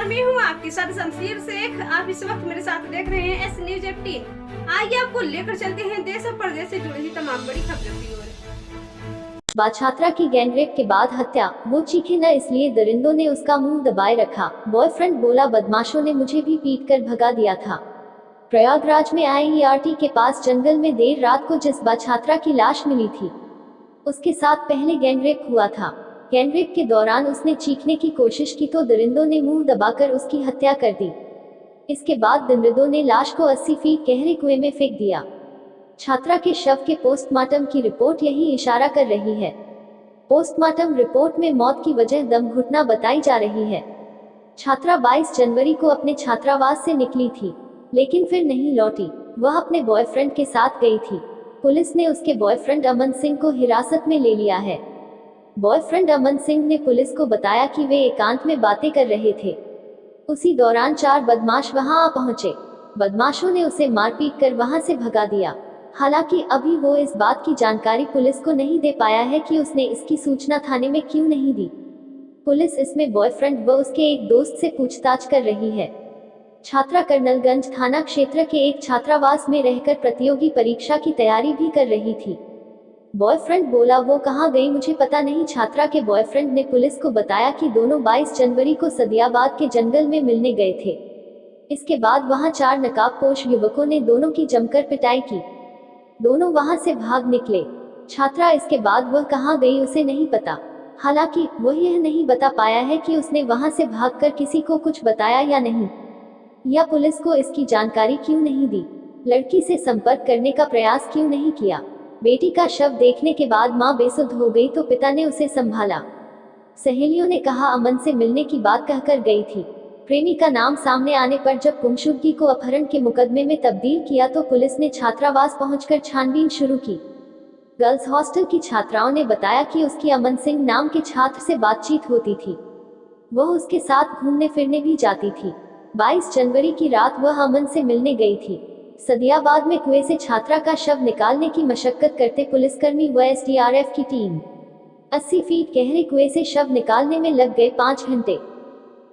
नमस्कार, मैं हूँ आपके साथ शमशीर शेख। आप इस वक्त मेरे साथ देख रहे हैं एस न्यूज 18। आइए आपको लेकर चलते हैं देश और प्रदेश से जुड़ी हुई तमाम बड़ी खबरों की ओर। छात्रा की गैंगरेप के बाद हत्या, वो चीखे न इसलिए दरिंदों ने उसका मुंह दबाए रखा। बॉयफ्रेंड बोला बदमाशों ने मुझे भी पीट कर भगा दिया था। प्रयागराज में आईईआरटी के पास जंगल में देर रात को जिस छात्रा की लाश मिली थी, उसके साथ पहले गैंगरेप हुआ था। गैंगरेप के दौरान उसने चीखने की कोशिश की तो दरिंदों ने मुंह दबाकर उसकी हत्या कर दी। इसके बाद दरिंदों ने लाश को 80 फीट गहरे कुएं में फेंक दिया। छात्रा के शव के पोस्टमार्टम की रिपोर्ट यही इशारा कर रही है। पोस्टमार्टम रिपोर्ट में मौत की वजह दम घुटना बताई जा रही है। छात्रा 22 जनवरी को अपने छात्रावास से निकली थी, लेकिन फिर नहीं लौटी। वह अपने बॉयफ्रेंड के साथ गई थी। पुलिस ने उसके बॉयफ्रेंड अमन सिंह को हिरासत में ले लिया है। बॉयफ्रेंड अमन सिंह ने पुलिस को बताया कि वे एकांत में बातें कर रहे थे। उसी दौरान 4 बदमाश वहां आ पहुंचे। बदमाशों ने उसे मारपीट कर वहां से भगा दिया। हालांकि अभी वो इस बात की जानकारी पुलिस को नहीं दे पाया है कि उसने इसकी सूचना थाने में क्यों नहीं दी। पुलिस इसमें बॉयफ्रेंड व उसके एक दोस्त से पूछताछ कर रही है। छात्रा कर्नलगंज थाना क्षेत्र के एक छात्रावास में रहकर प्रतियोगी परीक्षा की तैयारी भी कर रही थी। बॉयफ्रेंड बोला वो कहाँ गई मुझे पता नहीं। छात्रा के बॉयफ्रेंड ने पुलिस को बताया कि दोनों 22 जनवरी को सदियाबाद के जंगल में मिलने गए थे। इसके बाद वहां 4 नकाबपोश युवकों ने दोनों की जमकर पिटाई की। दोनों वहां से भाग निकले। छात्रा इसके बाद वह कहाँ गई उसे नहीं पता। हालांकि वह यह नहीं बता पाया है कि उसने वहां से भागकर किसी को कुछ बताया या नहीं, या पुलिस को इसकी जानकारी क्यों नहीं दी, लड़की से संपर्क करने का प्रयास क्यों नहीं किया। बेटी का शव देखने के बाद मां बेसुध हो गई तो पिता ने उसे संभाला। सहेलियों ने कहा अमन से मिलने की बात कहकर गई थी। प्रेमी का नाम सामने आने पर जब गुमशुदगी को अपहरण के मुकदमे में तब्दील किया तो पुलिस ने छात्रावास पहुंचकर छानबीन शुरू की। गर्ल्स हॉस्टल की छात्राओं ने बताया कि उसकी अमन सिंह नाम के छात्र से बातचीत होती थी। वह उसके साथ घूमने फिरने भी जाती थी। 22 जनवरी की रात वह अमन से मिलने गई थी। सदियाबाद में कुएं से छात्रा का शव निकालने की मशक्कत करते पुलिसकर्मी व एसडीआरएफ की टीम 80 फीट गहरे कुएं से शव निकालने में लग गए 5 घंटे।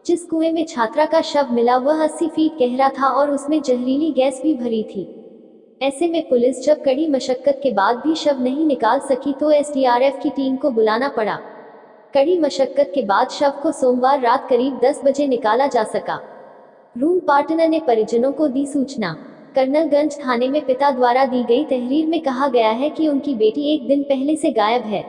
जिस कुएं में छात्रा का शव मिला वह 80 फीट गहरा था और उसमें जहरीली गैस भी भरी थी। ऐसे में पुलिस जब कड़ी मशक्कत के बाद भी शव नहीं निकाल सकी तो एसडीआरएफ की टीम को बुलाना पड़ा। कड़ी मशक्कत के बाद शव को सोमवार रात करीब 10 बजे निकाला जा सका। रूम पार्टनर ने परिजनों को दी सूचना। कर्नलगंज थाने में पिता द्वारा दी गई तहरीर में कहा गया है कि उनकी बेटी एक दिन पहले से गायब है।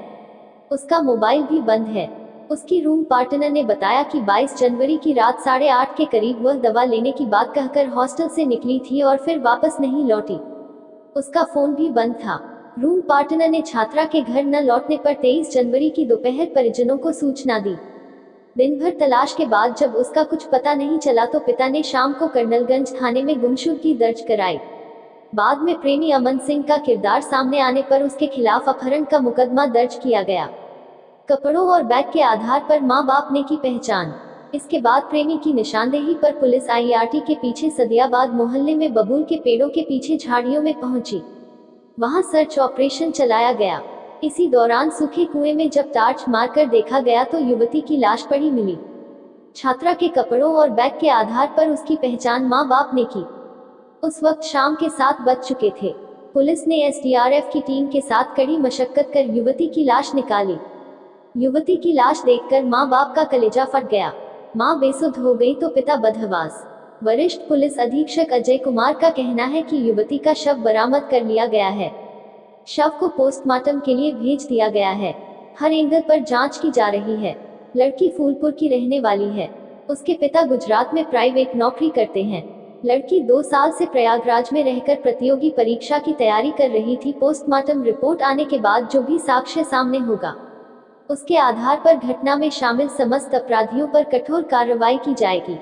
उसका मोबाइल भी बंद है। उसकी रूम पार्टनर ने बताया कि 22 जनवरी की रात 8:30 के करीब वह दवा लेने की बात कहकर हॉस्टल से निकली थी और फिर वापस नहीं लौटी। उसका फोन भी बंद था। रूम पार्टनर ने छात्रा के घर न लौटने पर 23 जनवरी की दोपहर परिजनों को सूचना दी। दिन भर तलाश के बाद जब उसका कुछ पता नहीं चला तो पिता ने शाम को कर्नलगंज थाने में गुमशुदगी दर्ज कराई। बाद में प्रेमी अमन सिंह का किरदार सामने आने पर उसके खिलाफ अपहरण का मुकदमा दर्ज किया गया। कपड़ों और बैग के आधार पर मां बाप ने की पहचान। इसके बाद प्रेमी की निशानदेही पर पुलिस आईआरटी के पीछे सदियाबाद मोहल्ले में बबूल के पेड़ों के पीछे झाड़ियों में पहुंची। वहां सर्च ऑपरेशन चलाया गया। इसी दौरान सूखे कुएं में जब टार्च मारकर देखा गया तो युवती की लाश पड़ी मिली। छात्रा के कपड़ों और बैग के आधार पर उसकी पहचान मां बाप ने की। उस वक्त शाम के 7 बज चुके थे। पुलिस ने एसडीआरएफ की टीम के साथ कड़ी मशक्कत कर युवती की लाश निकाली। युवती की लाश देखकर मां बाप का कलेजा फट गया। मां बेसुध हो गई तो पिता बदहवास। वरिष्ठ पुलिस अधीक्षक अजय कुमार का कहना है कि युवती का शव बरामद कर लिया गया है। शव को पोस्टमार्टम के लिए भेज दिया गया है। हर एंगल पर जांच की जा रही है। लड़की फूलपुर की रहने वाली है। उसके पिता गुजरात में प्राइवेट नौकरी करते हैं। लड़की 2 साल से प्रयागराज में रहकर प्रतियोगी परीक्षा की तैयारी कर रही थी। पोस्टमार्टम रिपोर्ट आने के बाद जो भी साक्ष्य सामने होगा उसके आधार पर घटना में शामिल समस्त अपराधियों पर कठोर कार्रवाई की जाएगी।